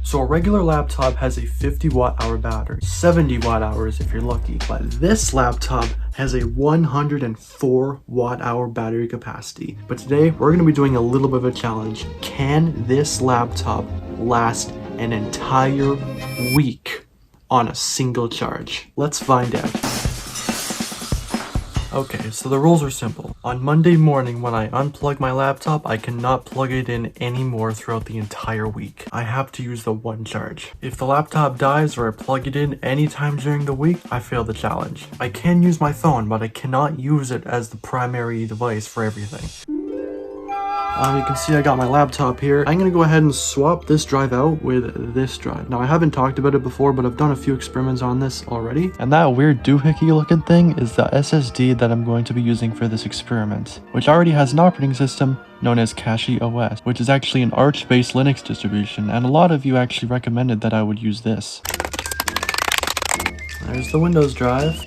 So a regular laptop has a 50 watt-hour battery, 70 watt-hours if you're lucky, but this laptop has a 104 watt-hour battery capacity. But today we're going to be doing a little bit of a challenge. Can this laptop last an entire week on a single charge? Let's find out. Okay, so the rules are simple. On Monday morning when I unplug my laptop, I cannot plug it in anymore throughout the entire week. I have to use the one charge. If the laptop dies or I plug it in anytime during the week, I fail the challenge. I can use my phone, but I cannot use it as the primary device for everything. You can see I got my laptop here. I'm gonna go ahead and swap this drive out with this drive. Now I haven't talked about it before, but I've done a few experiments on this already. And that weird doohickey looking thing is the SSD that I'm going to be using for this experiment, which already has an operating system known as CachyOS, which is actually an Arch-based Linux distribution, and a lot of you actually recommended that I would use this. There's the Windows drive.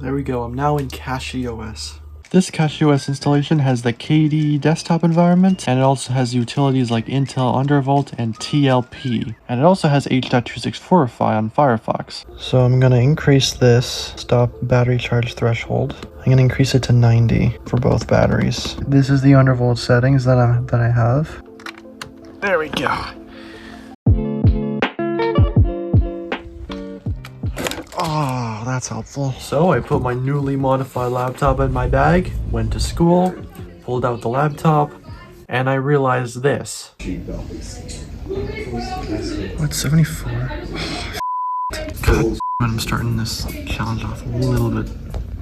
There we go, I'm now in CachyOS. This CachyOS installation has the KDE desktop environment, and it also has utilities like Intel Undervolt and TLP. And it also has H.264 on Firefox. So I'm gonna increase this stop battery charge threshold. I'm gonna increase it to 90 for both batteries. This is the Undervolt settings that I have. There we go. Oh, that's helpful. So I put my newly modified laptop in my bag, went to school, pulled out the laptop, and I realized this. What, 74? God, I'm starting this challenge off a little bit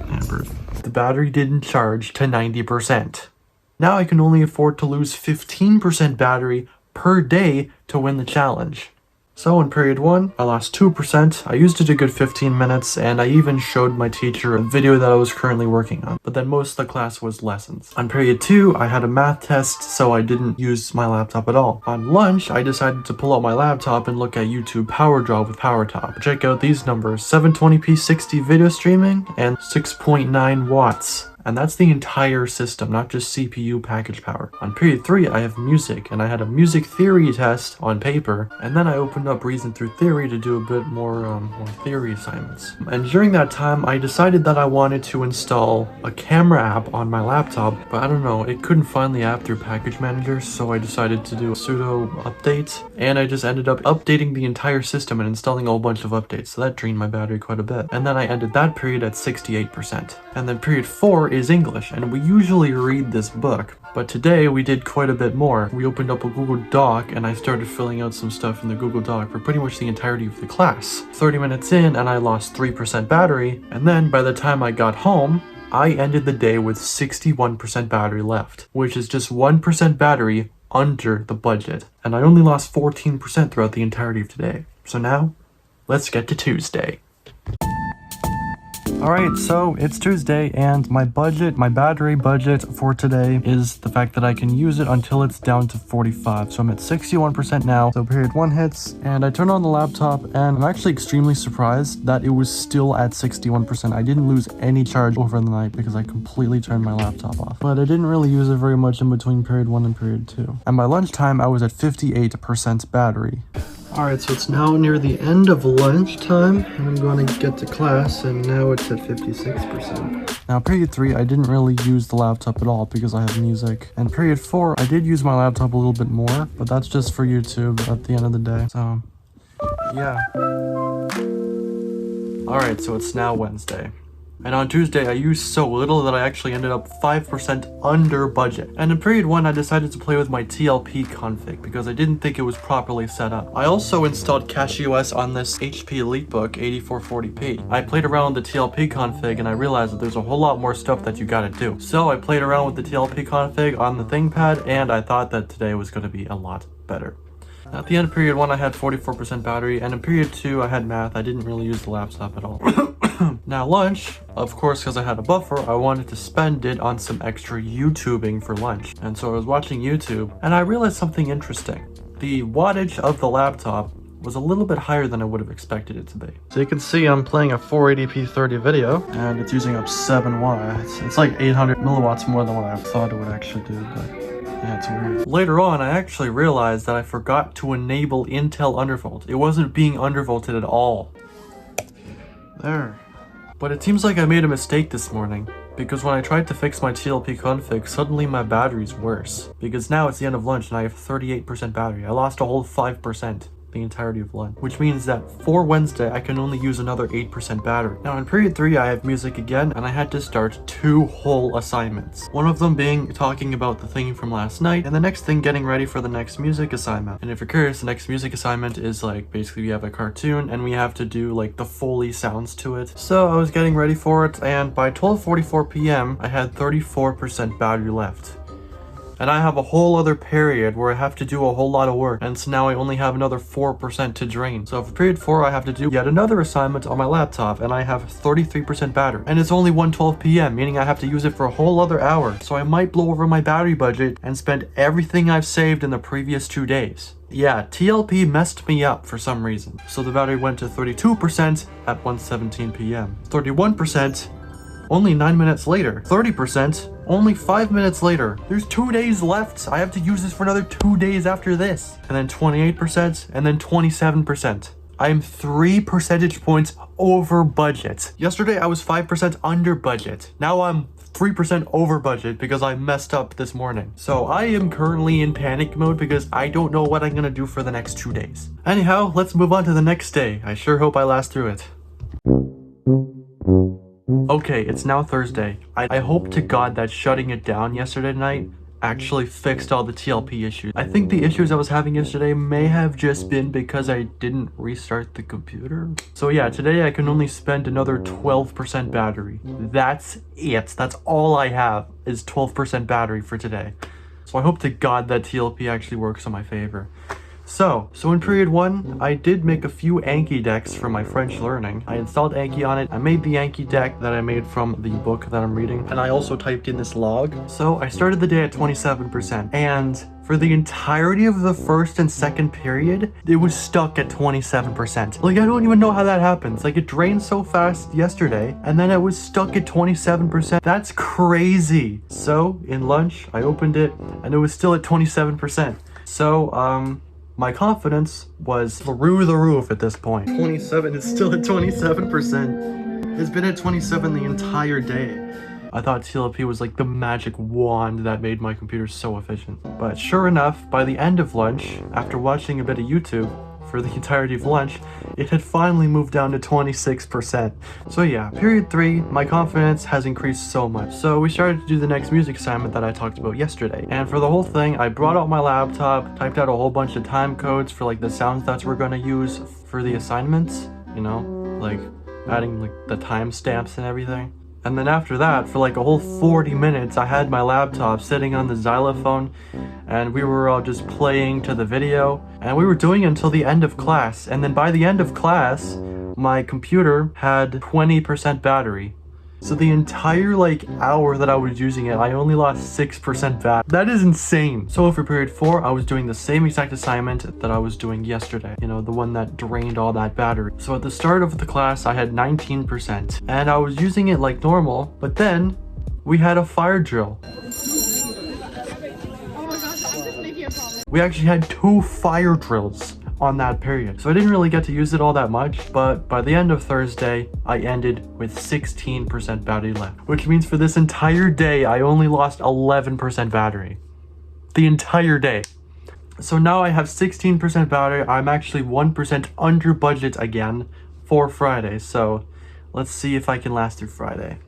hampered. The battery didn't charge to 90%. Now I can only afford to lose 15% battery per day to win the challenge. So in period 1, I lost 2%, I used it a good 15 minutes, and I even showed my teacher a video that I was currently working on. But then most of the class was lessons. On period 2, I had a math test, so I didn't use my laptop at all. On lunch, I decided to pull out my laptop and look at YouTube Power Draw with PowerTop. Check out these numbers, 720p 60 video streaming, and 6.9 watts. And that's the entire system, not just CPU package power. On period 3, I have music, and I had a music theory test on paper, and then I opened up Reason Through Theory to do a bit more theory assignments. And during that time, I decided that I wanted to install a camera app on my laptop, but I don't know, it couldn't find the app through Package Manager, so I decided to do a sudo update, and I just ended up updating the entire system and installing a whole bunch of updates, so that drained my battery quite a bit. And then I ended that period at 68%. And then period 4 is English, and we usually read this book, but today we did quite a bit more. We opened up a Google Doc and I started filling out some stuff in the Google Doc for pretty much the entirety of the class. 30 minutes in and I lost 3% battery, and then by the time I got home, I ended the day with 61% battery left, which is just 1% battery under the budget, and I only lost 14% throughout the entirety of today. So now, let's get to Tuesday. Alright, so it's Tuesday, and my battery budget for today is the fact that I can use it until it's down to 45. So I'm at 61% now. So period 1 hits, and I turn on the laptop, and I'm actually extremely surprised that it was still at 61%. I didn't lose any charge over the night because I completely turned my laptop off. But I didn't really use it very much in between period 1 and period 2. And by lunchtime, I was at 58% battery. Alright, so it's now near the end of lunchtime, and I'm going to get to class, and now it's at 56%. Now, period 3, I didn't really use the laptop at all because I have music. And period 4, I did use my laptop a little bit more, but that's just for YouTube at the end of the day. So, yeah. Alright, so it's now Wednesday. And on Tuesday, I used so little that I actually ended up 5% under budget. And in period 1, I decided to play with my TLP config because I didn't think it was properly set up. I also installed CachyOS on this HP EliteBook 8440p. I played around with the TLP config and I realized that there's a whole lot more stuff that you gotta do. So I played around with the TLP config on the Thinkpad, and I thought that today was gonna be a lot better. At the end of period 1, I had 44% battery, and in period 2, I had math. I didn't really use the laptop at all. Now lunch, of course, because I had a buffer, I wanted to spend it on some extra YouTubing for lunch. And so I was watching YouTube, and I realized something interesting. The wattage of the laptop was a little bit higher than I would have expected it to be. So you can see I'm playing a 480p 30 video, and it's using up 7 watts. It's like 800 milliwatts more than what I thought it would actually do, but That's weird. Later on, I actually realized that I forgot to enable Intel undervolt. It wasn't being undervolted at all. There. But it seems like I made a mistake this morning, because when I tried to fix my TLP config, suddenly my battery's worse. Because now it's the end of lunch and I have 38% battery. I lost a whole 5%. The entirety of lunch, which means that for Wednesday I can only use another 8% battery. Now in period 3 I have music again, and I had to start 2 whole assignments. One of them being talking about the thing from last night, and the next thing getting ready for the next music assignment. And if you're curious, the next music assignment is like basically we have a cartoon and we have to do like the Foley sounds to it. So I was getting ready for it, and by 12:44 p.m. I had 34% battery left. And I have a whole other period where I have to do a whole lot of work, and so now I only have another 4% to drain. So for period 4 I have to do yet another assignment on my laptop, and I have 33% battery. And it's only 1:12 p.m, meaning I have to use it for a whole other hour. So I might blow over my battery budget and spend everything I've saved in the previous 2 days. Yeah, TLP messed me up for some reason. So the battery went to 32% at 1:17 p.m. 31% only 9 minutes later. 30% only 5 minutes later. There's 2 days left. I have to use this for another 2 days after this. And then 28%, and then 27%. I am 3 percentage points over budget. Yesterday I was 5% under budget. Now I'm 3% over budget because I messed up this morning. So I am currently in panic mode because I don't know what I'm gonna do for the next 2 days. Anyhow, let's move on to the next day. I sure hope I last through it. Okay, it's now Thursday. I hope to God that shutting it down yesterday night actually fixed all the TLP issues. I think the issues I was having yesterday may have just been because I didn't restart the computer. So yeah, today I can only spend another 12% battery. That's it. That's all I have is 12% battery for today. So I hope to God that TLP actually works in my favor. So in period 1, I did make a few Anki decks for my French learning. I installed Anki on it. I made the Anki deck that I made from the book that I'm reading, and I also typed in this log. So I started the day at 27%, and for the entirety of the first and second period, it was stuck at 27%. Like, I don't even know how that happens. Like, it drained so fast yesterday, and then it was stuck at 27%. That's crazy. So in lunch, I opened it, and it was still at 27%. So, my confidence was through the roof at this point. 27 is still at 27%. It's been at 27 the entire day. I thought TLP was like the magic wand that made my computer so efficient. But sure enough, by the end of lunch, after watching a bit of YouTube for the entirety of lunch, it had finally moved down to 26%. So yeah, period 3, my confidence has increased so much. So we started to do the next music assignment that I talked about yesterday. And for the whole thing, I brought out my laptop, typed out a whole bunch of time codes for like the sounds that we're gonna use for the assignments, you know, like adding like the timestamps and everything. And then after that, for like a whole 40 minutes, I had my laptop sitting on the xylophone, and we were all just playing to the video, and we were doing it until the end of class. And then by the end of class, my computer had 20% battery. So the entire like hour that I was using it, I only lost 6% battery. That is insane. So for period 4, I was doing the same exact assignment that I was doing yesterday. You know, the one that drained all that battery. So at the start of the class, I had 19%. And I was using it like normal, but then we had a fire drill. We actually had 2 fire drills on that period. So I didn't really get to use it all that much, but by the end of Thursday, I ended with 16% battery left, which means for this entire day, I only lost 11% battery. The entire day. So now I have 16% battery. I'm actually 1% under budget again for Friday. So let's see if I can last through Friday.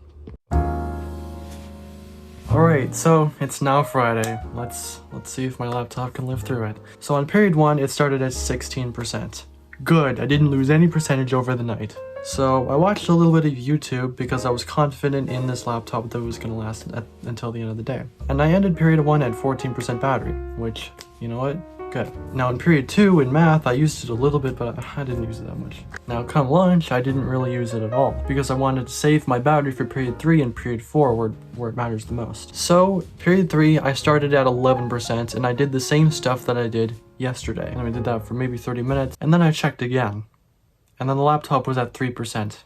Alright, so it's now Friday. Let's see if my laptop can live through it. So on period 1, it started at 16%. Good, I didn't lose any percentage over the night. So I watched a little bit of YouTube because I was confident in this laptop that it was going to last until the end of the day. And I ended period 1 at 14% battery, which, you know what? Good. Now in period 2 in math, I used it a little bit, but I didn't use it that much. Now come lunch, I didn't really use it at all because I wanted to save my battery for period 3 and period 4 where it matters the most. So period 3, I started at 11% and I did the same stuff that I did yesterday. And I did that for maybe 30 minutes and then I checked again. And then the laptop was at 3%.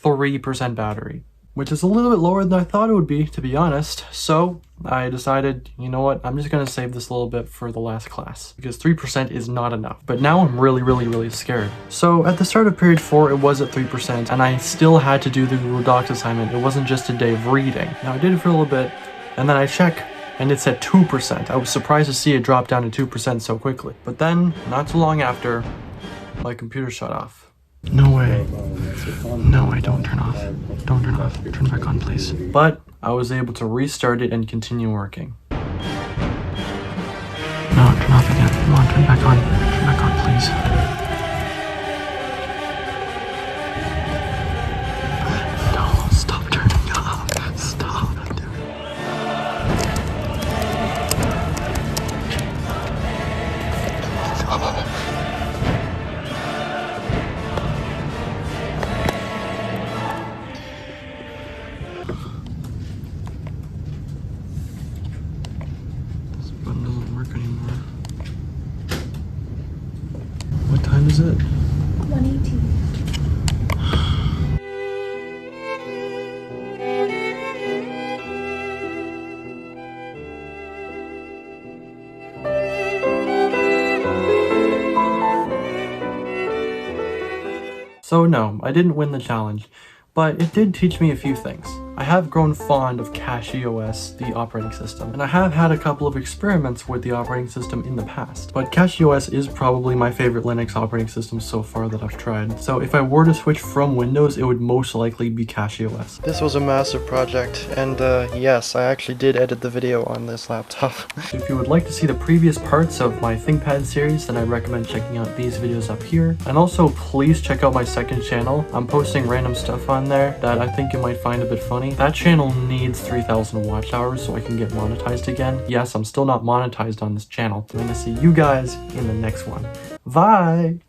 3% battery. which is a little bit lower than I thought it would be, to be honest. So I decided, you know what, I'm just gonna save this a little bit for the last class because 3% is not enough. But now I'm really scared. So at the start of period 4, it was at 3%, and I still had to do the Google Docs assignment. It wasn't just a day of reading. Now I did it for a little bit, and then I check, and it's at 2%. I was surprised to see it drop down to 2% so quickly. But then, not too long after, my computer shut off. No way. No way, don't turn off. Don't turn off. Turn back on, please. But I was able to restart it and continue working. No, turn off again. Come on, turn back on. Turn back on, please. No, stop turning off. Stop. This button doesn't work anymore. What time is it? 1:18. So no, I didn't win the challenge, but it did teach me a few things. I have grown fond of CachyOS, the operating system, and I have had a couple of experiments with the operating system in the past, but CachyOS is probably my favorite Linux operating system so far that I've tried. So if I were to switch from Windows, it would most likely be CachyOS. This was a massive project, and yes, I actually did edit the video on this laptop. If you would like to see the previous parts of my Thinkpad series, then I recommend checking out these videos up here. And also, please check out my second channel. I'm posting random stuff on there that I think you might find a bit funny. That channel needs 3,000 watch hours so I can get monetized again. Yes, I'm still not monetized on this channel. I'm gonna see you guys in the next one. Bye!